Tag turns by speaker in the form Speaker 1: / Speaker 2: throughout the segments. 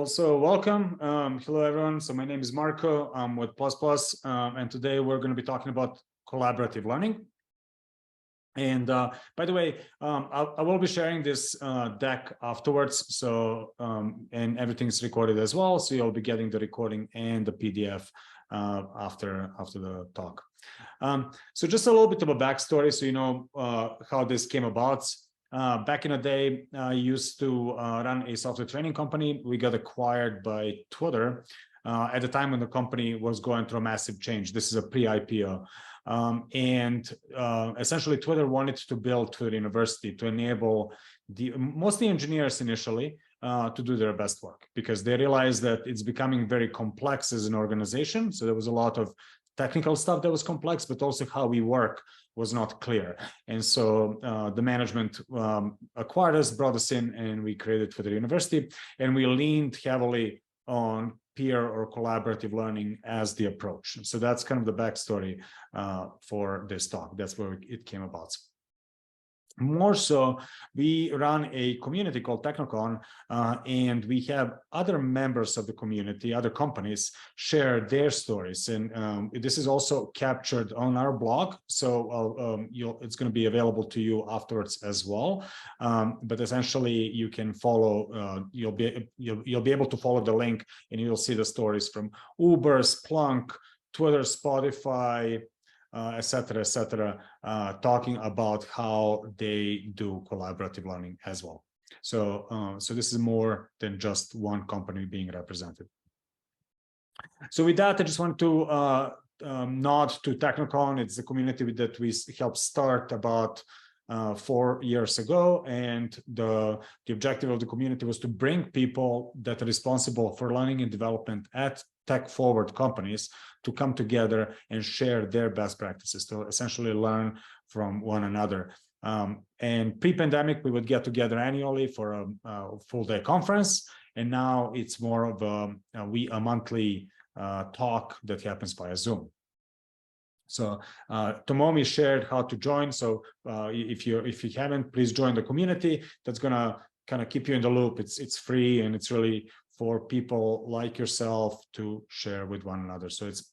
Speaker 1: Well, so welcome. Hello, everyone. So my name is Marco. I'm with Plus Plus, and today we're going to be talking about collaborative learning. And by the way, I will be sharing this deck afterwards. So and everything's recorded as well. So you'll be getting the recording and the PDF after the talk. So just a little bit of a backstory, so you know how this came about. Back in the day, I used to run a software training company. We got acquired by Twitter at the time when the company was going through a massive change. This is a pre-IPO. Essentially, Twitter wanted to build Twitter University to enable mostly engineers initially to do their best work, because they realized that it's becoming very complex as an organization. So there was a lot of technical stuff that was complex, but also how we work was not clear. And so the management acquired us, brought us in, and we created Twitter University. And we leaned heavily on peer or collaborative learning as the approach. So that's kind of the backstory for this talk. That's where it came about. More so, we run a community called Technocon, and we have other members of the community, other companies, share their stories. And this is also captured on our blog. So it's going to be available to you afterwards as well. But essentially, you can follow, you'll be able to follow the link, and you'll see the stories from Uber, Splunk, Twitter, Spotify, et cetera, talking about how they do collaborative learning as well. So, so this is more than just one company being represented. So with that, I just want to nod to Technocon. It's the community that we helped start about 4 years ago, and the objective of the community was to bring people that are responsible for learning and development at tech-forward companies to come together and share their best practices, to essentially learn from one another. And pre-pandemic, we would get together annually for a full-day conference, and now it's more of a monthly talk that happens via Zoom. So Tomomi shared how to join. So if you haven't, please join the community. That's gonna kind of keep you in the loop. It's free, and it's really for people like yourself to share with one another. So it's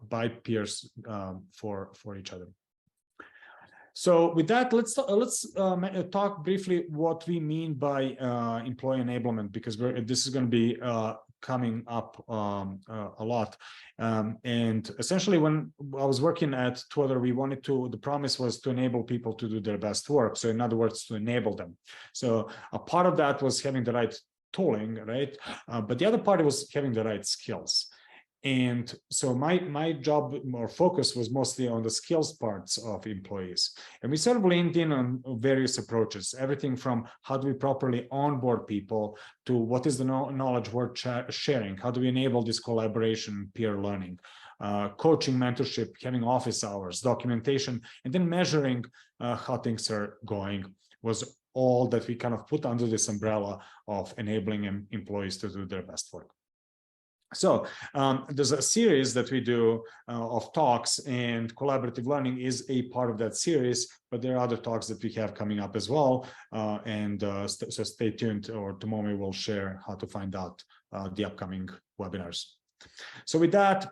Speaker 1: by peers for each other. So with that, let's talk briefly what we mean by employee enablement, because this is going to be coming up a lot. And essentially, when I was working at Twitter, the promise was to enable people to do their best work. So in other words, to enable them. So a part of that was having the right tooling, right? But the other part was having the right skills. And so my job or focus was mostly on the skills parts of employees. And we sort of leaned in on various approaches, everything from how do we properly onboard people to what is the knowledge worth sharing? How do we enable this collaboration, peer learning, coaching, mentorship, having office hours, documentation, and then measuring how things are going was all that we kind of put under this umbrella of enabling employees to do their best work. So there's a series that we do of talks, and collaborative learning is a part of that series, but there are other talks that we have coming up as well. So stay tuned, or Tomomi will share how to find out the upcoming webinars. So with that,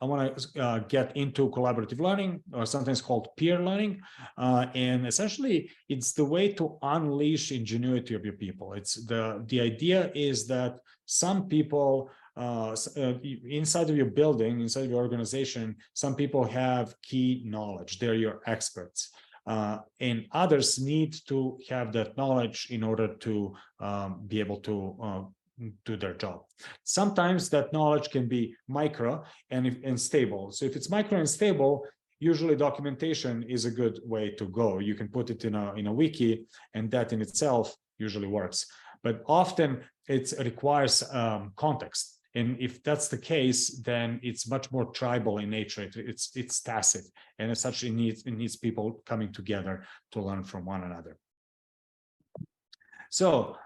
Speaker 1: I want to get into collaborative learning, or sometimes called peer learning. And essentially, it's the way to unleash ingenuity of your people. It's the idea is that some people inside of your building, inside of your organization, some people have key knowledge. They're your experts. And others need to have that knowledge in order to be able to do their job. Sometimes that knowledge can be micro and stable. So if it's micro and stable, usually documentation is a good way to go. You can put it in a wiki, and that in itself usually works. But often it requires context. And if that's the case, then it's much more tribal in nature. It's tacit, and as such, it needs people coming together to learn from one another. So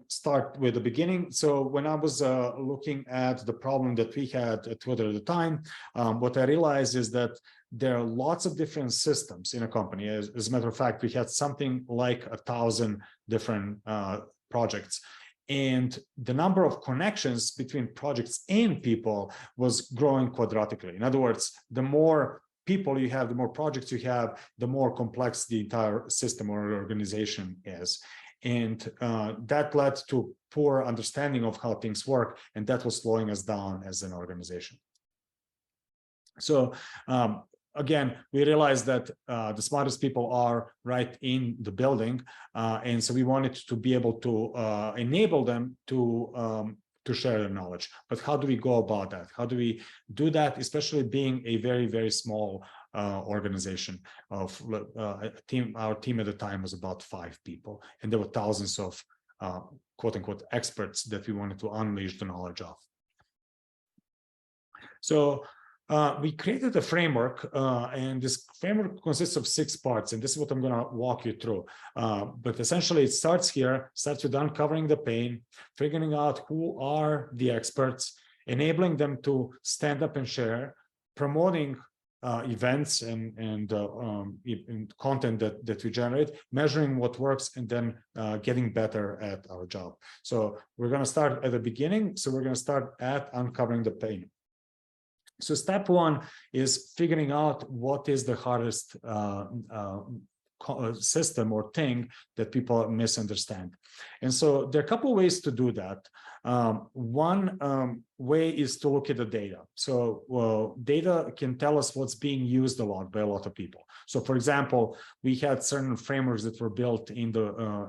Speaker 1: start with the beginning. So when I was looking at the problem that we had at Twitter at the time, what I realized is that there are lots of different systems in a company. As a matter of fact, we had something like 1,000 different projects. And the number of connections between projects and people was growing quadratically. In other words, the more people you have, the more projects you have, the more complex the entire system or organization is. And that led to poor understanding of how things work, and that was slowing us down as an organization. So again, we realized that the smartest people are right in the building, and so we wanted to be able to enable them to share their knowledge. But how do we go about that? How do we do that, especially being a very, very small organization of our team at the time was about 5 people, and there were thousands of quote unquote experts that we wanted to unleash the knowledge of. So we created a framework, and this framework consists of 6 parts, and this is what I'm going to walk you through. But essentially, it starts with uncovering the pain, figuring out who are the experts, enabling them to stand up and share, promoting events and content that we generate, measuring what works, and then getting better at our job. So we're going to start at the beginning. So we're going to start at uncovering the pain. So step 1 is figuring out what is the hardest system or thing that people misunderstand. And so there are a couple of ways to do that. One way is to look at the data. So data can tell us what's being used a lot by a lot of people. So for example, we had certain frameworks that were built in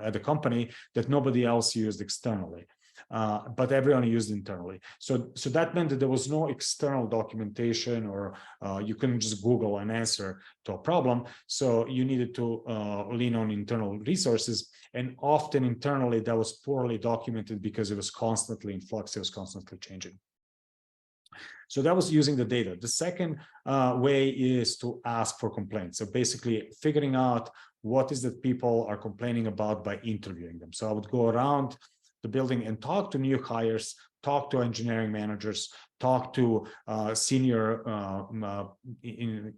Speaker 1: at the company that nobody else used externally. But everyone used internally. So that meant that there was no external documentation, or you couldn't just Google an answer to a problem. So you needed to lean on internal resources. And often internally that was poorly documented because it was constantly in flux, it was constantly changing. So that was using the data. The second way is to ask for complaints. So basically figuring out what is that people are complaining about by interviewing them. So I would go around the building and talk to new hires, talk to engineering managers, talk to senior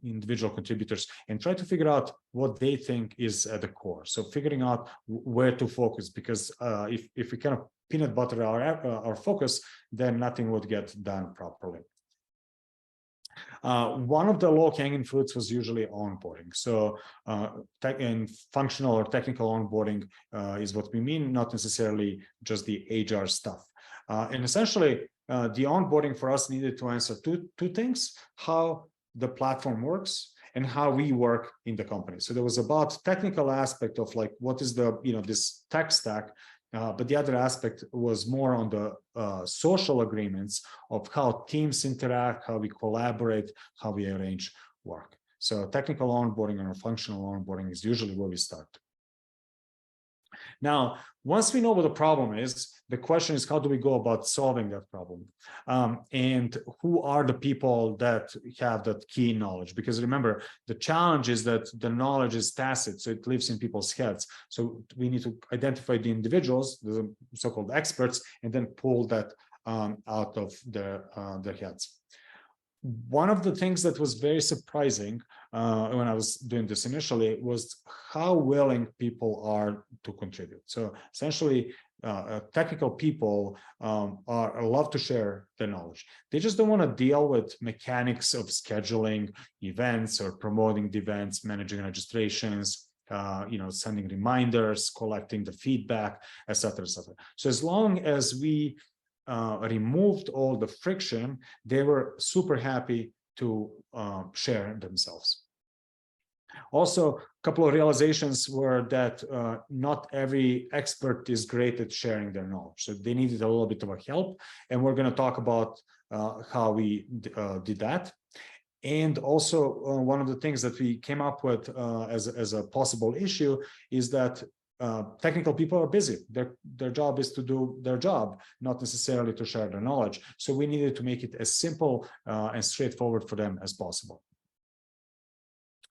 Speaker 1: individual contributors, and try to figure out what they think is at the core. So figuring out where to focus, because if we kind of peanut butter our focus, then nothing would get done properly. One of the low-hanging fruits was usually onboarding. So and functional or technical onboarding is what we mean, not necessarily just the HR stuff. And essentially, the onboarding for us needed to answer two things: how the platform works and how we work in the company. So there was about technical aspect of like, what is the, this tech stack, but the other aspect was more on the social agreements of how teams interact, how we collaborate, how we arrange work. So technical onboarding or functional onboarding is usually where we start. Now, once we know what the problem is, the question is, how do we go about solving that problem? And who are the people that have that key knowledge? Because remember, the challenge is that the knowledge is tacit, so it lives in people's heads. So we need to identify the individuals, the so-called experts, and then pull that out of their heads. One of the things that was very surprising when I was doing this initially was how willing people are to contribute. So essentially, technical people love to share their knowledge. They just don't want to deal with mechanics of scheduling events or promoting the events, managing registrations, sending reminders, collecting the feedback, etc., etc. So as long as we removed all the friction, they were super happy to share themselves. Also, a couple of realizations were that not every expert is great at sharing their knowledge. So they needed a little bit of a help, and we're going to talk about how we did that. And also, one of the things that we came up with as a possible issue is that technical people are busy. Their job is to do their job, not necessarily to share their knowledge. So we needed to make it as simple and straightforward for them as possible.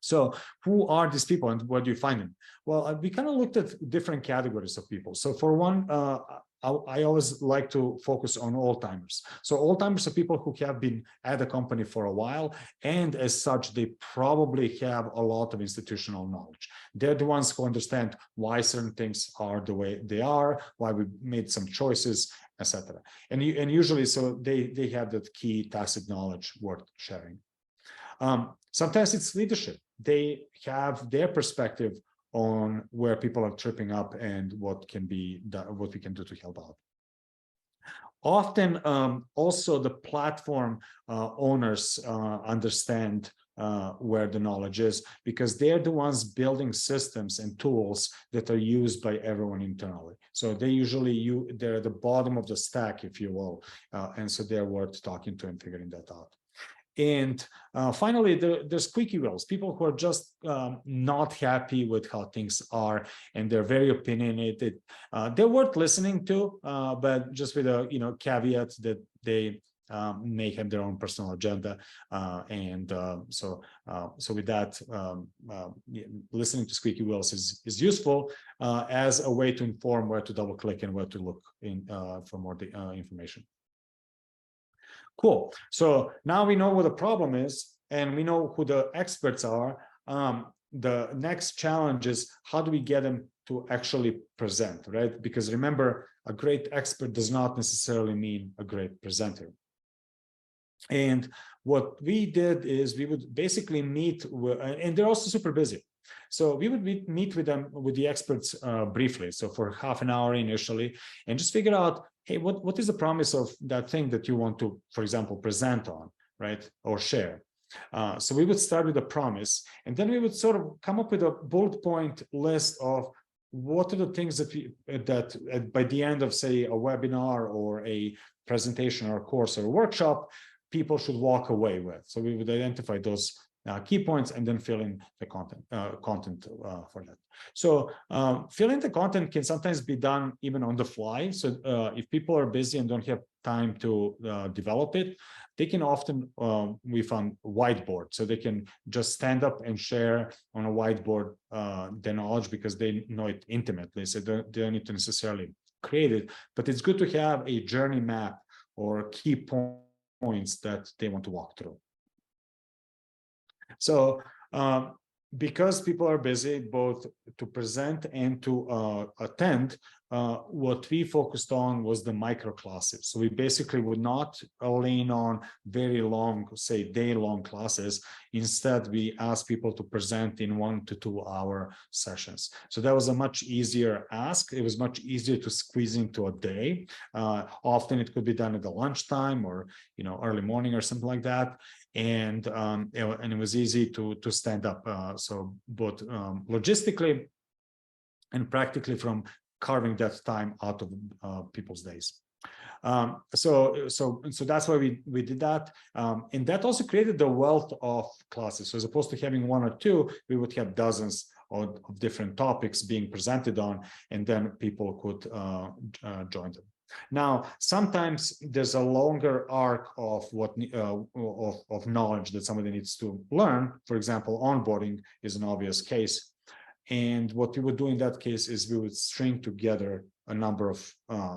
Speaker 1: So who are these people and where do you find them? Well, we kind of looked at different categories of people. So for one, I always like to focus on old-timers. So old-timers are people who have been at a company for a while, and as such, they probably have a lot of institutional knowledge. They're the ones who understand why certain things are the way they are, why we made some choices, etc. And usually, so they have that key tacit knowledge worth sharing. Sometimes it's leadership. They have their perspective on where people are tripping up and what can be done, what we can do to help out. Often, also the platform owners understand where the knowledge is, because they're the ones building systems and tools that are used by everyone internally. So they usually they're at the bottom of the stack, if you will, and so they're worth talking to and figuring that out. And finally, there's squeaky wheels, people who are just not happy with how things are, and they're very opinionated. They're worth listening to, but just with a caveat that they may have their own personal agenda, so with that, listening to squeaky wheels is useful as a way to inform where to double click and where to look in for more information. Cool. So now we know what the problem is, and we know who the experts are. The next challenge is, how do we get them to actually present, right? Because remember, a great expert does not necessarily mean a great presenter. And what we did is we would basically meet with, and they're also super busy. So we would meet with them, with the experts briefly. So for half an hour initially, and just figure out, hey, what is the promise of that thing that you want to, for example, present on, right? Or share. So we would start with a promise, and then we would sort of come up with a bullet point list of what are the things that by the end of, say, a webinar or a presentation or a course or a workshop, people should walk away with. So we would identify those key points and then fill in the content for that. So filling the content can sometimes be done even on the fly. So if people are busy and don't have time to develop it, they can often, we found, whiteboard. So they can just stand up and share on a whiteboard their knowledge, because they know it intimately. So they don't need to necessarily create it, but it's good to have a journey map or key points that they want to walk through. So because people are busy both to present and to attend, what we focused on was the micro classes. So we basically would not lean on very long, say, day-long classes. Instead, we asked people to present in 1 to 2 hour sessions. So that was a much easier ask. It was much easier to squeeze into a day. Often it could be done at the lunchtime or early morning or something like that. And it was easy to stand up. So both logistically and practically, from carving that time out of people's days. So that's why we did that. And that also created the wealth of classes. So as opposed to having 1 or 2, we would have dozens of different topics being presented on, and then people could join them. Now, sometimes there's a longer arc of of knowledge that somebody needs to learn. For example, onboarding is an obvious case. And what we would do in that case is we would string together a number of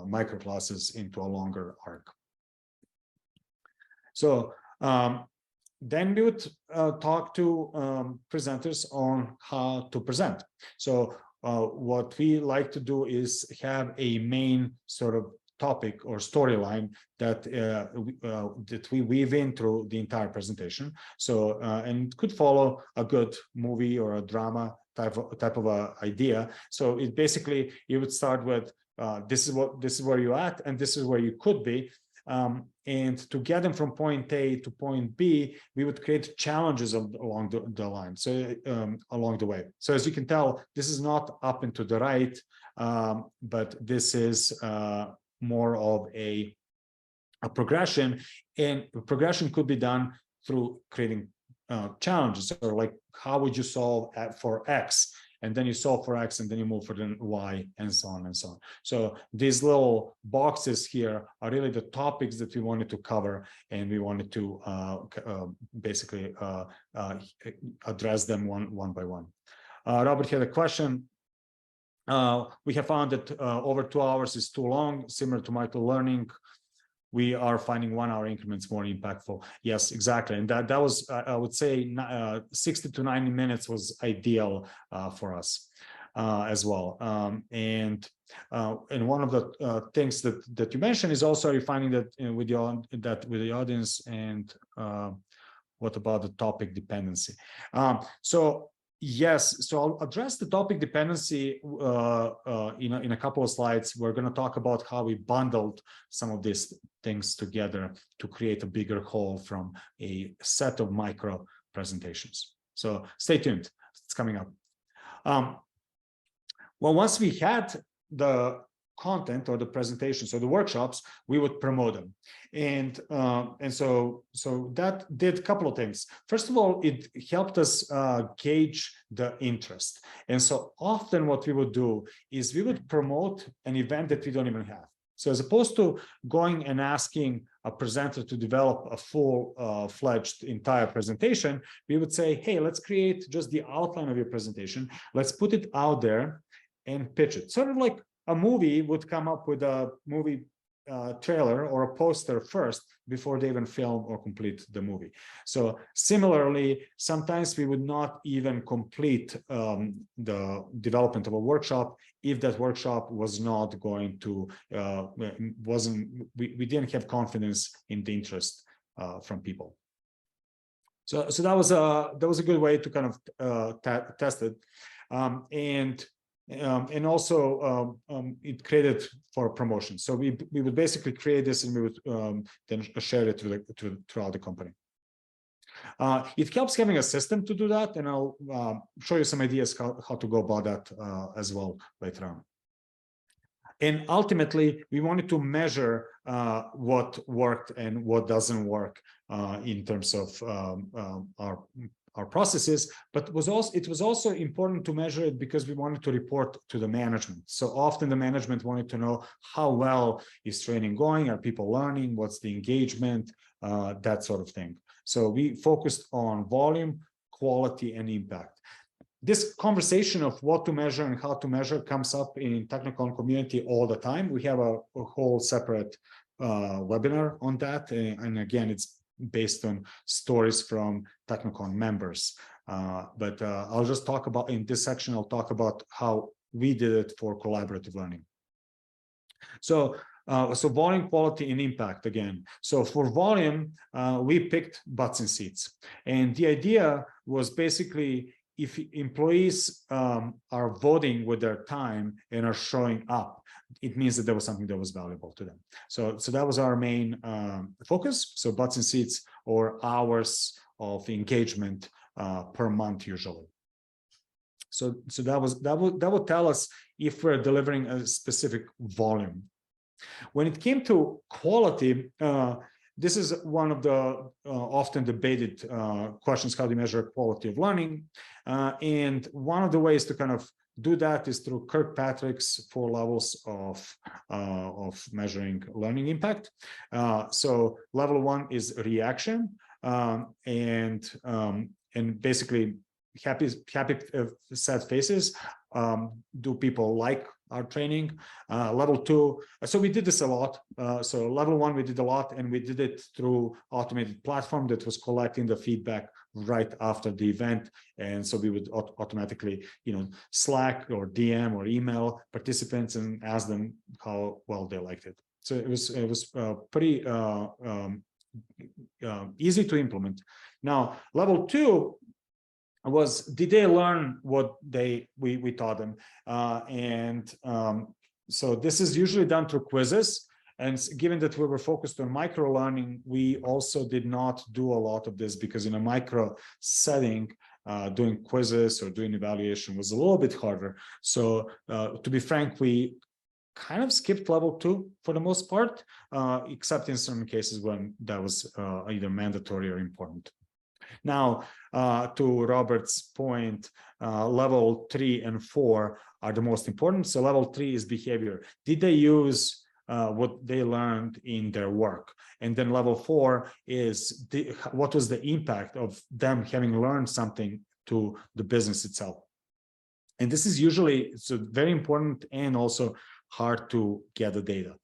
Speaker 1: micro classes into a longer arc. So then we would talk to presenters on how to present. So what we like to do is have a main sort of topic or storyline that we weave in through the entire presentation. So and it could follow a good movie or a drama type of a idea. So it basically, you would start with this is where you're at, and this is where you could be. And to get them from point A to point B, we would create challenges along the line, so along the way. So as you can tell, this is not up and to the right, but this is more of a progression, and progression could be done through creating challenges, or like, how would you solve for X and then you solve for X, and then you move for the Y, and so on and so on. So these little boxes here are really the topics that we wanted to cover, and we wanted to basically address them one by one. Robert had a question. We have found that over 2 hours is too long, similar to microlearning. We are finding 1 hour increments more impactful. Yes, exactly. And that was, I would say, 60 to 90 minutes was ideal for us as well. And one of the things that you mentioned is also refining that with the audience, and what about the topic dependency? Yes, so I'll address the topic dependency in a couple of slides. We're going to talk about how we bundled some of these things together to create a bigger whole from a set of micro presentations. So stay tuned, it's coming up. Well, once we had the content or the presentations or the workshops, we would promote them, and so that did a couple of things. First of all, it helped us gauge the interest, and so often what we would do is we would promote an event that we don't even have. So as opposed to going and asking a presenter to develop a full-fledged entire presentation, we would say, hey, let's create just the outline of your presentation, let's put it out there and pitch it, sort of like a movie would come up with a movie trailer or a poster first before they even film or complete the movie. So similarly, sometimes we would not even complete the development of a workshop if that workshop was not going to, we didn't have confidence in the interest from people. So that was a good way to kind of test it. And also it created for promotion. So we would basically create this, and we would then share it throughout the company. It helps having a system to do that, and I'll show you some ideas how to go about that as well later on. And ultimately, we wanted to measure what worked and what doesn't work in terms of our processes, but it was also important to measure it because we wanted to report to the management. So often the management wanted to know how well is training going, are people learning, what's the engagement, that sort of thing. So we focused on volume, quality, and impact. This conversation of what to measure and how to measure comes up in technical community all the time. We have a whole separate webinar on that, and again, it's based on stories from Technicon members. But I'll just talk about, in this section, I'll talk about how we did it for collaborative learning. So volume, quality, and impact again. So for volume, we picked butts in seats. And the idea was basically, if employees are voting with their time and are showing up, it means that there was something that was valuable to them. So that was our main focus. So butts in seats, or hours of engagement per month usually. So that would tell us if we're delivering a specific volume. When it came to quality, this is one of the often debated questions: how do you measure quality of learning? And one of the ways to kind of do that is through Kirkpatrick's 4 levels of measuring learning impact. So level 1 is reaction, and basically happy sad faces. Do people like our training? Level 2, so we did this a lot. So level 1 we did a lot, and we did it through automated platform that was collecting the feedback right after the event. And so we would automatically, Slack or DM or email participants and ask them how well they liked it. So it was pretty easy to implement. Now, level 2 was, did they learn what we taught them? So this is usually done through quizzes. And given that we were focused on micro learning, we also did not do a lot of this, because in a micro setting, doing quizzes or doing evaluation was a little bit harder. So to be frank, we kind of skipped level 2 for the most part, except in some cases when that was either mandatory or important. Now, to Robert's point, level 3 and 4 are the most important. So level 3 is behavior. Did they use what they learned in their work? And then level 4 is what was the impact of them having learned something to the business itself? And this is usually very important and also hard to get the data.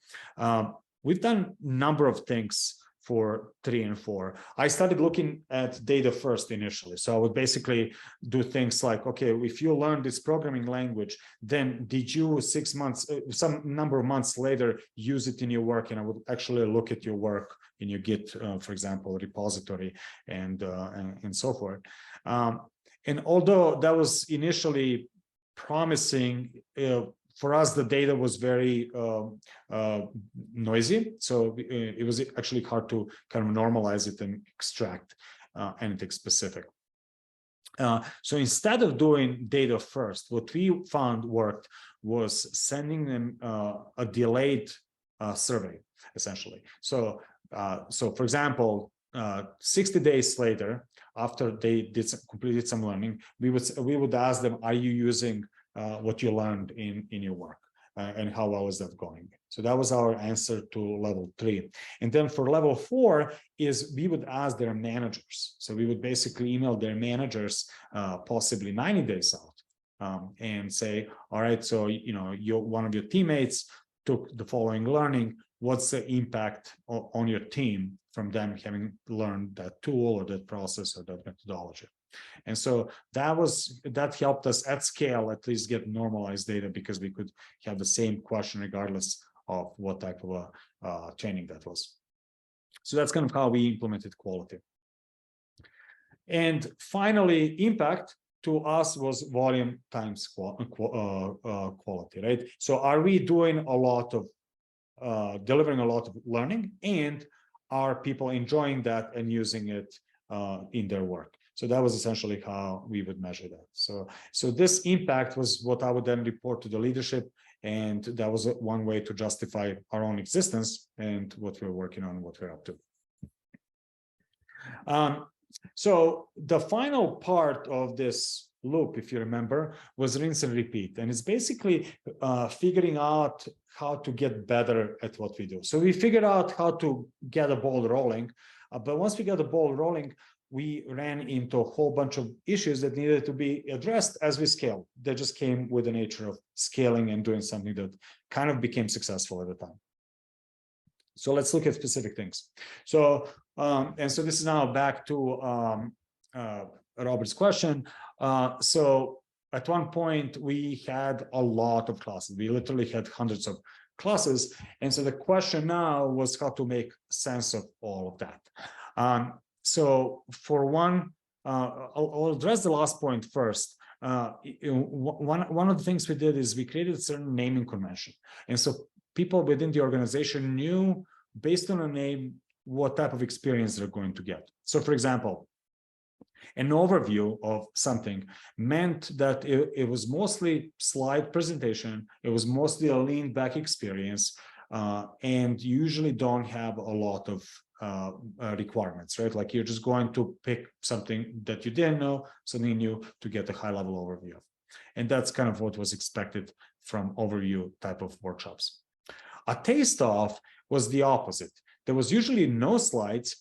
Speaker 1: We've done a number of things for 3 and 4. I started looking at data first initially. So I would basically do things like, okay, if you learned this programming language, then did you 6 months, some number of months later, use it in your work? And I would actually look at your work in your Git, for example, repository and so forth. And although that was initially promising, for us, the data was very noisy. So it was actually hard to kind of normalize it and extract anything specific. So instead of doing data first, what we found worked was sending them a delayed survey, essentially. So, for example, 60 days later, after they completed some learning, we would ask them, are you using what you learned in your work, and how well is that going? So that was our answer to level 3. And then for level 4 is we would ask their managers. So we would basically email their managers, possibly 90 days out, and say, all right, so one of your teammates took the following learning. What's the impact on your team from them having learned that tool or that process or that methodology? And so that helped us at scale at least get normalized data, because we could have the same question regardless of what type of training that was. So that's kind of how we implemented quality. And finally, impact to us was volume times quality, right? So are we doing a lot of delivering a lot of learning, and are people enjoying that and using it in their work? So that was essentially how we would measure that. So this impact was what I would then report to the leadership, and that was one way to justify our own existence and what we're working on, what we're up to. So the final part of this loop, if you remember, was rinse and repeat. And it's basically figuring out how to get better at what we do. So we figured out how to get a ball rolling. But once we got the ball rolling, we ran into a whole bunch of issues that needed to be addressed as we scaled. That just came with the nature of scaling and doing something that kind of became successful at the time. So let's look at specific things. So, and so this is now back to Robert's question. So at one point we had a lot of classes. We literally had hundreds of classes. And so the question now was how to make sense of all of that. So for one, I'll address the last point first. One of the things we did is we created a certain naming convention. And so people within the organization knew, based on a name, what type of experience they're going to get. So for example, an overview of something meant that it was mostly slide presentation. It was mostly a lean back experience, and you usually don't have a lot of requirements, right? Like you're just going to pick something that you didn't know, something new, to get a high level overview of. And that's kind of what was expected from overview type of workshops. A taste of was the opposite. There was usually no slides,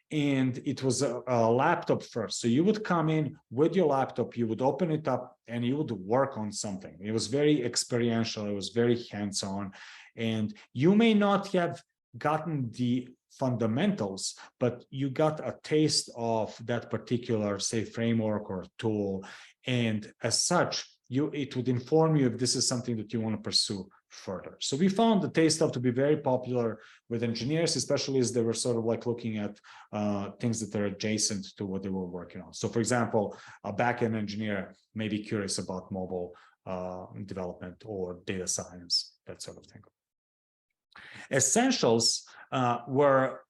Speaker 1: and it was a laptop first. So you would come in with your laptop, you would open it up, and you would work on something. It was very experiential, it was very hands-on, and you may not have gotten the fundamentals, but you got a taste of that particular, say, framework or tool, and as such, it would inform you if this is something that you want to pursue further. So we found the taste stuff to be very popular with engineers, especially as they were sort of like looking at things that are adjacent to what they were working on. So for example, a backend engineer may be curious about mobile development or data science, that sort of thing. Essentials were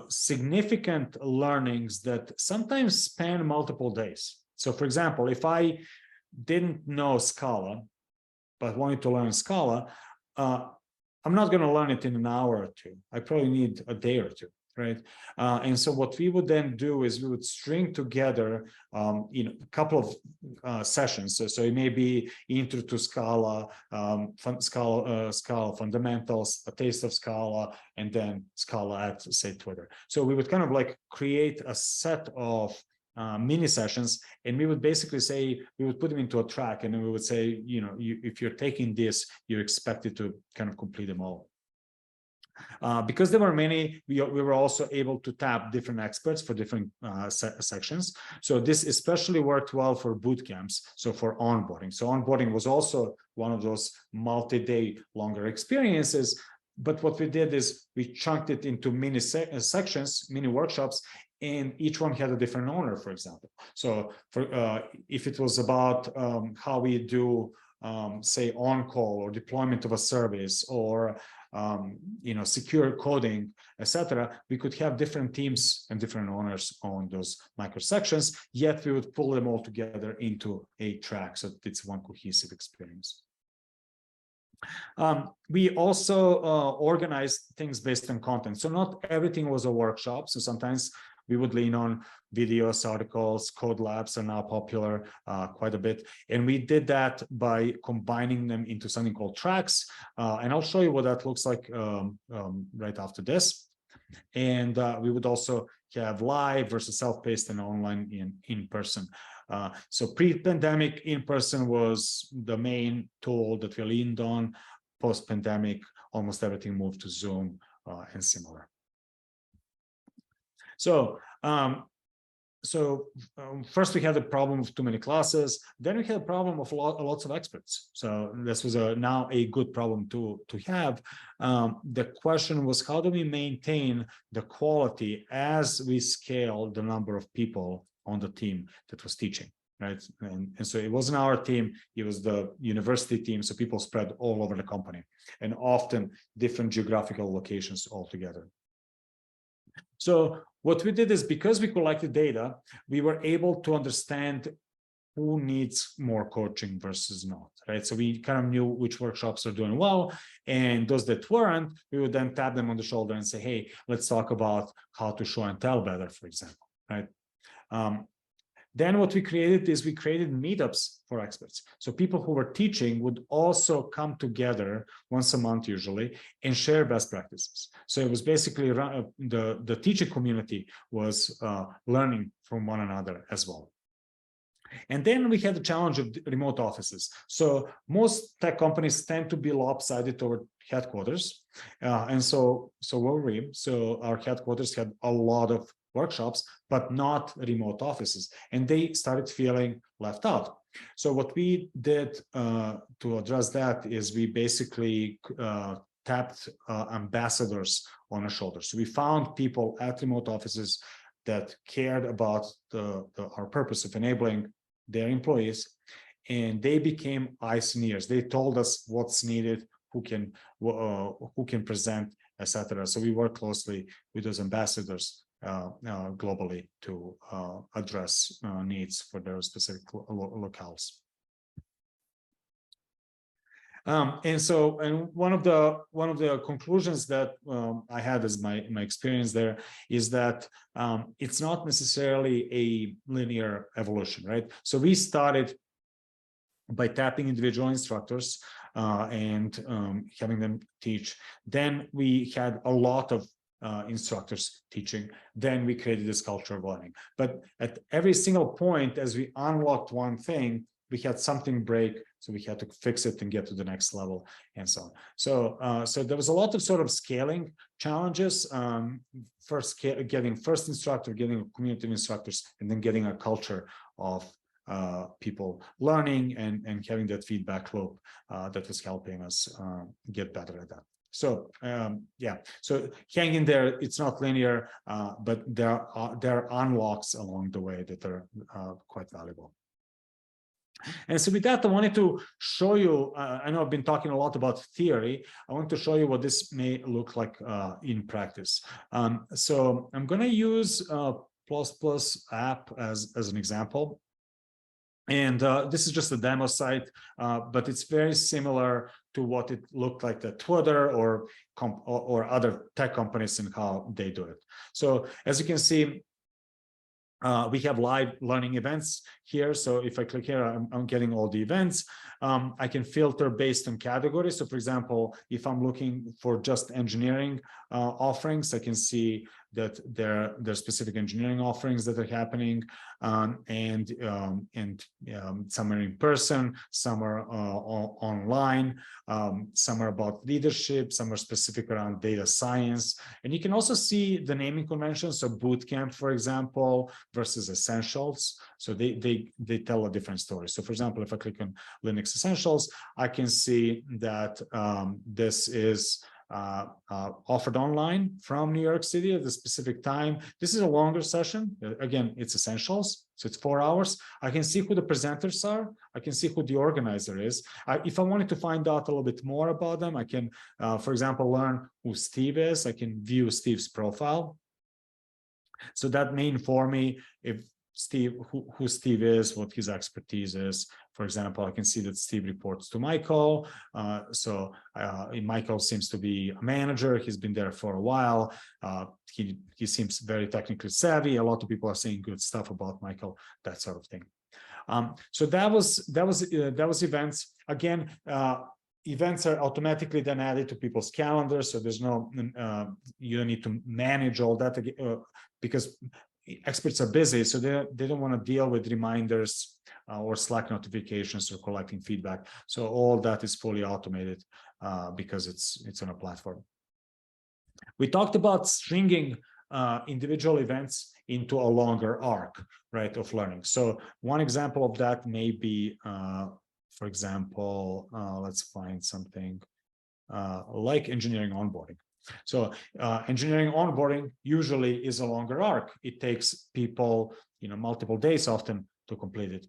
Speaker 1: significant learnings that sometimes span multiple days. So for example, if I didn't know Scala, but wanted to learn Scala, I'm not going to learn it in an hour or two. I probably need a day or two, right? And so what we would then do is we would string together, a couple of sessions. So it may be intro to Scala, Scala fundamentals, a taste of Scala, and then Scala at, say, Twitter. So we would kind of like create a set of mini sessions, and we would basically say, we would put them into a track, and then we would say, if you're taking this, you're expected to kind of complete them all. Because there were many, we were also able to tap different experts for different sections. So this especially worked well for boot camps, so for onboarding. So onboarding was also one of those multi-day longer experiences. But what we did is we chunked it into mini sections, mini workshops, and each one had a different owner, for example. So for if it was about how we do, say, on-call or deployment of a service, or secure coding, etc., we could have different teams and different owners on those micro sections, yet we would pull them all together into a track, so it's one cohesive experience. We also organized things based on content. So not everything was a workshop. So sometimes we would lean on videos, articles, code labs are now popular quite a bit. And we did that by combining them into something called tracks. And I'll show you what that looks like right after this. And we would also have live versus self-paced and online in person. So pre-pandemic, in-person was the main tool that we leaned on. Post-pandemic, almost everything moved to Zoom and similar. So, first we had the problem of too many classes. Then we had a problem of lots of experts. So this was now a good problem to have. The question was, how do we maintain the quality as we scale the number of people on the team that was teaching, right? And so it wasn't our team, it was the university team. So people spread all over the company, and often different geographical locations altogether. So what we did is, because we collected data, we were able to understand who needs more coaching versus not, right? So we kind of knew which workshops are doing well, and those that weren't, we would then tap them on the shoulder and say, hey, let's talk about how to show and tell better, for example, right? Then what we created is we created meetups for experts. So people who were teaching would also come together once a month usually and share best practices. So it was basically the teaching community was learning from one another as well. And then we had the challenge of remote offices. So most tech companies tend to be lopsided toward headquarters. And so were we. So our headquarters had a lot of workshops, but not remote offices. And they started feeling left out. So what we did to address that is we basically tapped ambassadors on our shoulders. So we found people at remote offices that cared about our purpose of enabling their employees, and they became eyes and ears. They told us what's needed, who can present, etc. So we work closely with those ambassadors globally to address needs for their specific locales. And one of the conclusions that I had as my experience there is that it's not necessarily a linear evolution, right? So we started by tapping individual instructors and having them teach. Then we had a lot of instructors teaching. Then we created this culture of learning. But at every single point, as we unlocked one thing, we had something break, so we had to fix it and get to the next level, and so on. So there was a lot of sort of scaling challenges. Getting first instructor, getting a community of instructors, and then getting a culture of people learning and having that feedback loop that was helping us get better at that. So yeah, so hang in there. It's not linear, but there are unlocks along the way that are quite valuable. And so with that, I wanted to show you, I know I've been talking a lot about theory. I want to show you what this may look like in practice. So I'm going to use ++ app as an example. And this is just a demo site, but it's very similar to what it looked like at Twitter or other tech companies and how they do it. So as you can see, we have live learning events here. So if I click here, I'm getting all the events. I can filter based on categories. So for example, if I'm looking for just engineering offerings, I can see that there are specific engineering offerings that are happening, and some are in person, some are online, some are about leadership, some are specific around data science. And you can also see the naming conventions. So bootcamp, for example, versus essentials. So they tell a different story. So for example, if I click on Linux Essentials, I can see that this is offered online from New York City at a specific time. This is a longer session. Again, it's essentials. So it's 4 hours. I can see who the presenters are. I can see who the organizer is. If I wanted to find out a little bit more about them, I can, for example, learn who Steve is. I can view Steve's profile. So that may inform me if Steve, who Steve is, what his expertise is. For example, I can see that Steve reports to Michael. Michael seems to be a manager. He's been there for a while. He seems very technically savvy. A lot of people are saying good stuff about Michael, that sort of thing. So that was events. Again, events are automatically then added to people's calendars. So there's no, you don't need to manage all that because experts are busy. So they don't want to deal with reminders or Slack notifications or collecting feedback. So all that is fully automated because it's on a platform. We talked about stringing individual events into a longer arc, right, of learning. So one example of that may be, for example, let's find something like engineering onboarding. So engineering onboarding usually is a longer arc. It takes people, multiple days often to complete it.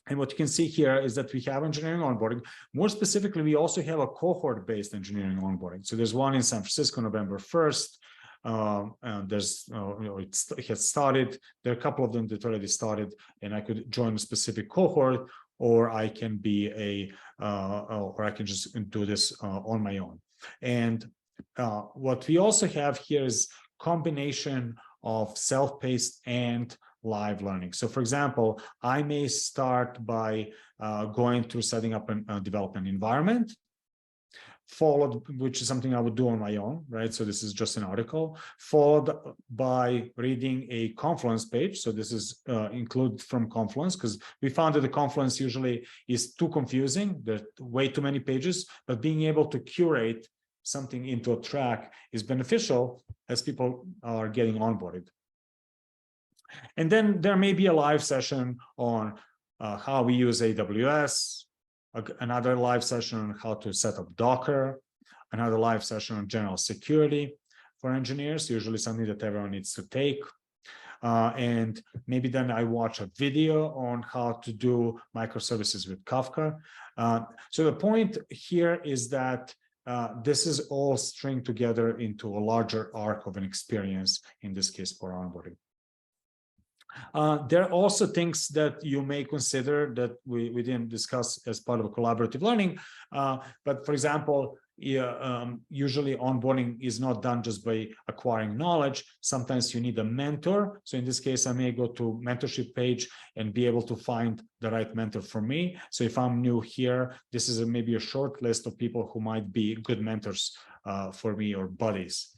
Speaker 1: And what you can see here is that we have engineering onboarding. More specifically, we also have a cohort-based engineering onboarding. So there's one in San Francisco, November 1st. There's, it has started. There are a couple of them that already started, and I could join a specific cohort, or I can be or I can just do this on my own. And what we also have here is combination of self-paced and live learning. So for example, I may start by going through setting up a development environment, followed, which is something I would do on my own, right? So this is just an article, followed by reading a Confluence page. So this is included from Confluence, because we found that the Confluence usually is too confusing. There are way too many pages, but being able to curate something into a track is beneficial as people are getting onboarded. And then there may be a live session on how we use AWS, another live session on how to set up Docker, another live session on general security for engineers, usually something that everyone needs to take. And maybe then I watch a video on how to do microservices with Kafka. So the point here is that this is all stringed together into a larger arc of an experience, in this case for onboarding. There are also things that you may consider that we didn't discuss as part of collaborative learning. But for example, usually onboarding is not done just by acquiring knowledge. Sometimes you need a mentor. So in this case, I may go to mentorship page and be able to find the right mentor for me. So if I'm new here, this is maybe a short list of people who might be good mentors for me, or buddies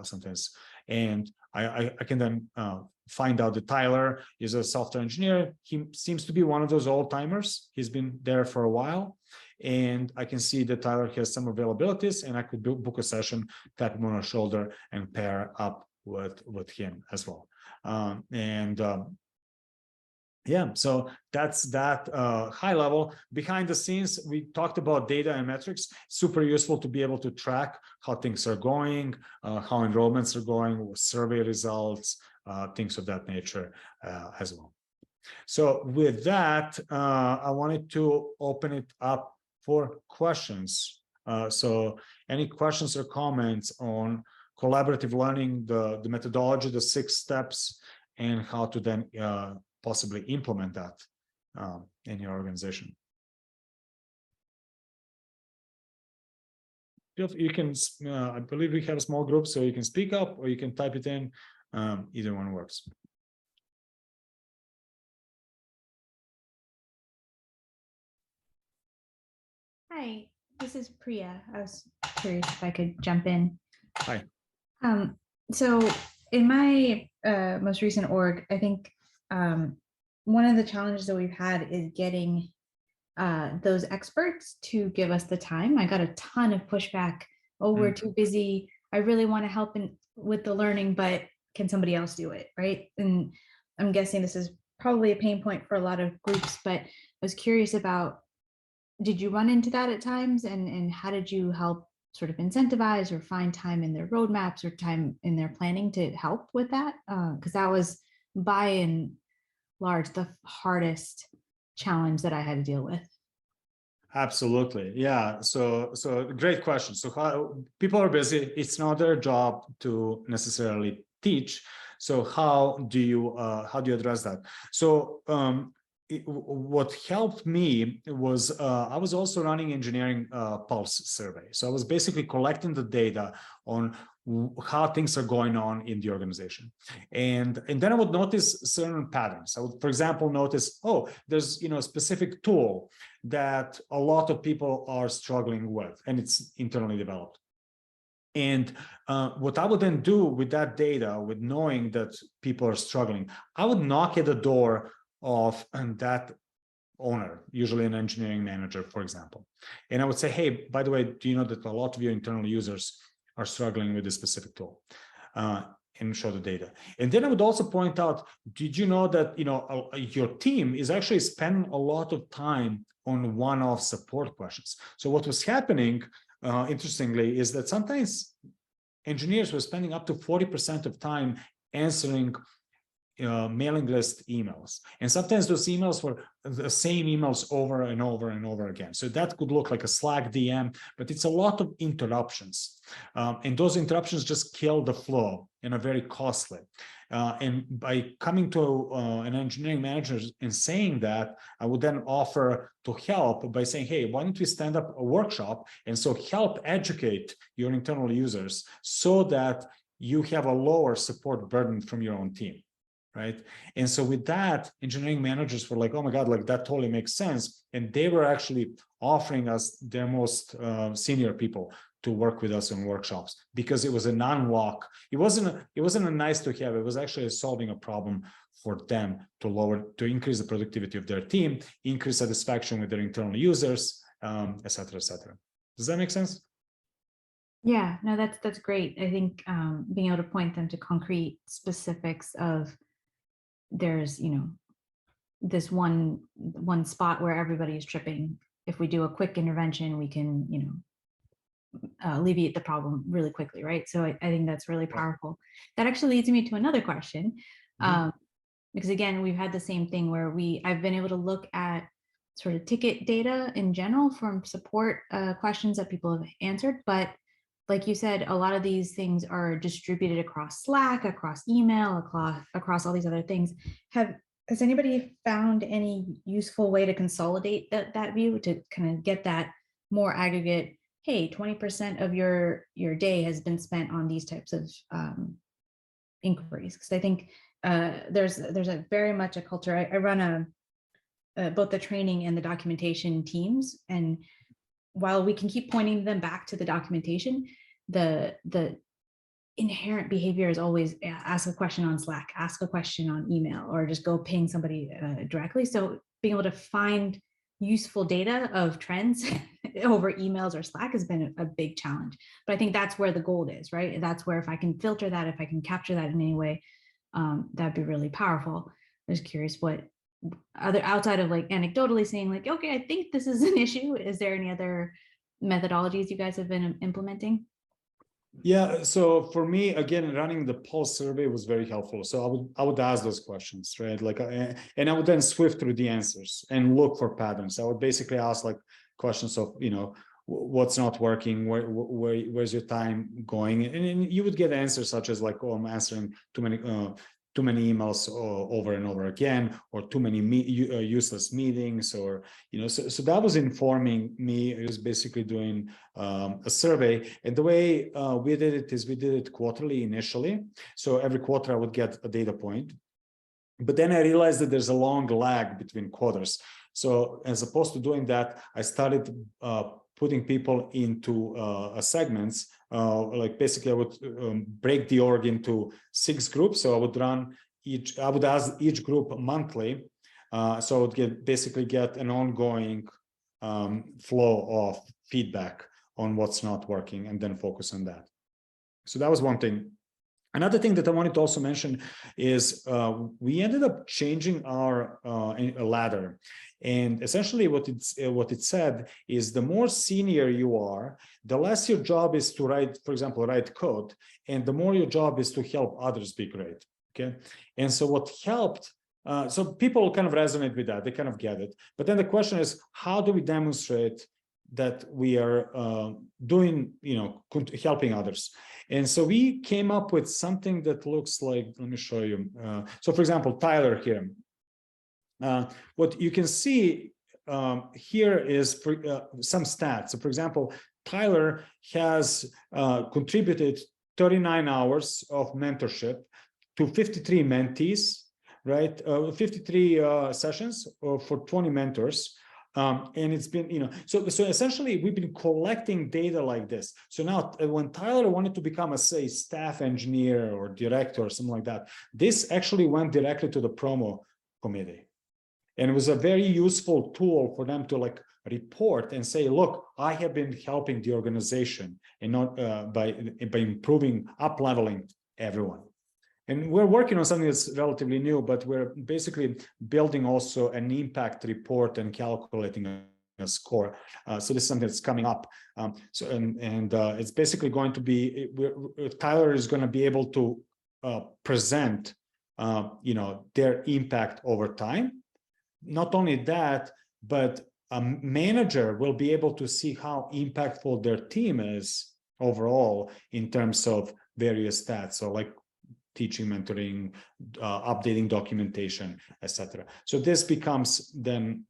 Speaker 1: sometimes. And I can then find out that Tyler is a software engineer. He seems to be one of those old timers. He's been there for a while. And I can see that Tyler has some availabilities, and I could book a session, tap him on the shoulder, and pair up with him as well. Yeah, so that's that high level. Behind the scenes, we talked about data and metrics. Super useful to be able to track how things are going, how enrollments are going, survey results, things of that nature as well. So with that, I wanted to open it up for questions. So any questions or comments on collaborative learning, the methodology, the 6 steps, and how to then possibly implement that in your organization. You can, I believe we have a small group, so you can speak up or you can type it in. Either one works.
Speaker 2: Hi, this is Priya. I was curious if I could jump in.
Speaker 1: Hi.
Speaker 2: So in my most recent org, I think one of the challenges that we've had is getting those experts to give us the time. I got a ton of pushback. Oh, we're too busy. I really want to help with the learning, but can somebody else do it, right? And I'm guessing this is probably a pain point for a lot of groups, but I was curious about, did you run into that at times, and how did you help sort of incentivize or find time in their roadmaps or time in their planning to help with that? Because that was by and large the hardest challenge that I had to deal with.
Speaker 1: Absolutely. Yeah. So great question. So how people are busy. It's not their job to necessarily teach. So how do you address that? So what helped me was I was also running engineering pulse survey. So I was basically collecting the data on how things are going on in the organization, and then I would notice certain patterns. I would, for example, notice, oh, there's a specific tool that a lot of people are struggling with, and it's internally developed. And what I would then do with that data, with knowing that people are struggling, I would knock at the door of that owner, usually an engineering manager, for example. And I would say, hey, by the way, do you know that a lot of your internal users are struggling with this specific tool? And show the data. And then I would also point out, did you know that your team is actually spending a lot of time on one-off support questions? So what was happening, interestingly, is that sometimes engineers were spending up to 40% of time answering mailing list emails. And sometimes those emails were the same emails over and over and over again. So that could look like a Slack DM, but it's a lot of interruptions. And those interruptions just kill the flow and are very costly. And by coming to an engineering manager and saying that, I would then offer to help by saying, hey, why don't we stand up a workshop? And so help educate your internal users so that you have a lower support burden from your own team. Right. And so with that, engineering managers were like, oh my God, like that totally makes sense. And they were actually offering us their most senior people to work with us in workshops, because it was a non-walk. It wasn't a nice to have. It was actually solving a problem for them to increase the productivity of their team, increase satisfaction with their internal users, et cetera, et cetera. Does that make sense?
Speaker 2: Yeah, no, that's great. I think being able to point them to concrete specifics of, there's this one spot where everybody is tripping. If we do a quick intervention, we can alleviate the problem really quickly, right? So I think that's really powerful. That actually leads me to another question, because again, we've had the same thing where I've been able to look at sort of ticket data in general from support questions that people have answered, but like you said, a lot of these things are distributed across Slack, across email, across all these other things. Has anybody found any useful way to consolidate that view, to kind of get that more aggregate, hey, 20% of your day has been spent on these types of inquiries? Because I think there's a very much a culture. I run both the training and the documentation teams, and while we can keep pointing them back to the documentation, the inherent behavior is always ask a question on Slack, ask a question on email, or just go ping somebody directly. So being able to find useful data of trends over emails or Slack has been a big challenge. But I think that's where the gold is, right? That's where if I can filter that, if I can capture that in any way, that'd be really powerful. I was curious what other, outside of like anecdotally saying like, okay, I think this is an issue, is there any other methodologies you guys have been implementing?
Speaker 1: Yeah, so for me, again, running the pulse survey was very helpful. So I would ask those questions, right? Like, and I would then swift through the answers and look for patterns. I would basically ask like questions of, what's not working, where's your time going, and you would get answers such as like, oh, I'm answering too many too many emails over and over again, or too many useless meetings, or so that was informing me. It was basically doing a survey, and the way we did it is we did it quarterly initially. So every quarter I would get a data point, but then I realized that there's a long lag between quarters. So as opposed to doing that, I started putting people into segments. Like basically I would break the org into 6 groups. So I would ask each group monthly. So I would basically get an ongoing flow of feedback on what's not working, and then focus on that. So that was one thing. Another thing that I wanted to also mention is we ended up changing our ladder. And essentially what it said is the more senior you are, the less your job is to write, for example, write code, and the more your job is to help others be great. Okay. And so what helped, so people kind of resonate with that, they kind of get it. But then the question is, how do we demonstrate that we are doing, helping others? And so we came up with something that looks like, let me show you. So for example, Tyler here. What you can see here is some stats. So for example, Tyler has contributed 39 hours of mentorship to 53 mentees, right? 53 sessions for 20 mentors. And it's been, so essentially we've been collecting data like this. So now when Tyler wanted to become say staff engineer or director or something like that, this actually went directly to the promo committee. And it was a very useful tool for them to report and say, look, I have been helping the organization, and not by improving, up leveling everyone. And we're working on something that's relatively new, but we're basically building also an impact report and calculating a score. So this is something that's coming up. It's basically going to be, Tyler is going to be able to present, their impact over time. Not only that, but a manager will be able to see how impactful their team is overall in terms of various stats. So like teaching, mentoring, updating documentation, etc. So this becomes then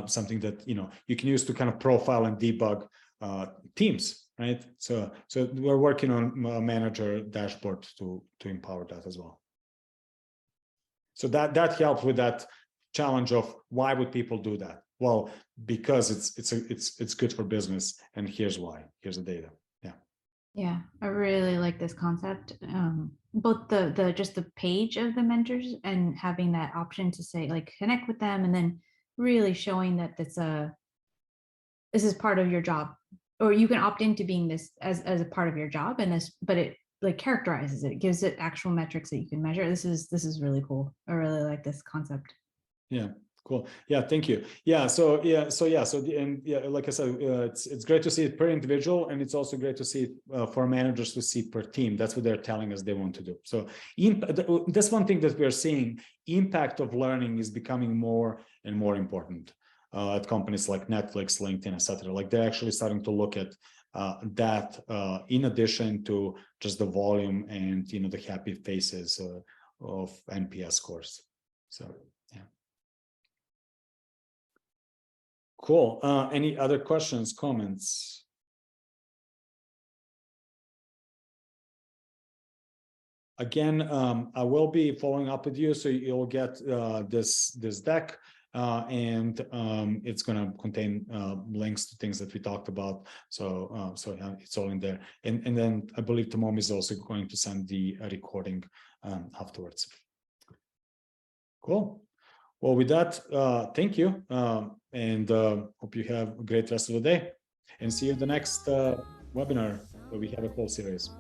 Speaker 1: something that you can use to kind of profile and debug teams, right? So we're working on a manager dashboard to empower that as well. So that helps with that challenge of why would people do that? Well, because it's good for business, and here's why. Here's the data.
Speaker 2: Yeah, I really like this concept. Both the just the page of the mentors and having that option to say connect with them, and then really showing that this is part of your job, or you can opt into being this as a part of your job, and but it characterizes it, gives it actual metrics that you can measure. This is really cool. I really like this concept.
Speaker 1: Yeah. Cool. Yeah, thank you. Yeah, like I said, it's great to see it per individual, and it's also great to see it for managers to see per team. That's what they're telling us they want to do. So that's one thing that we're seeing. Impact of learning is becoming more and more important at companies like Netflix, LinkedIn, etc. Like they're actually starting to look at that in addition to just the volume and the happy faces of NPS scores. So. Cool. Any other questions, comments? Again, I will be following up with you, so you'll get this deck, and it's going to contain links to things that we talked about. So it's all in there. And then I believe Tomom is also going to send the recording afterwards. Cool. Well, with that, thank you, and hope you have a great rest of the day, and see you in the next webinar where we have a whole series.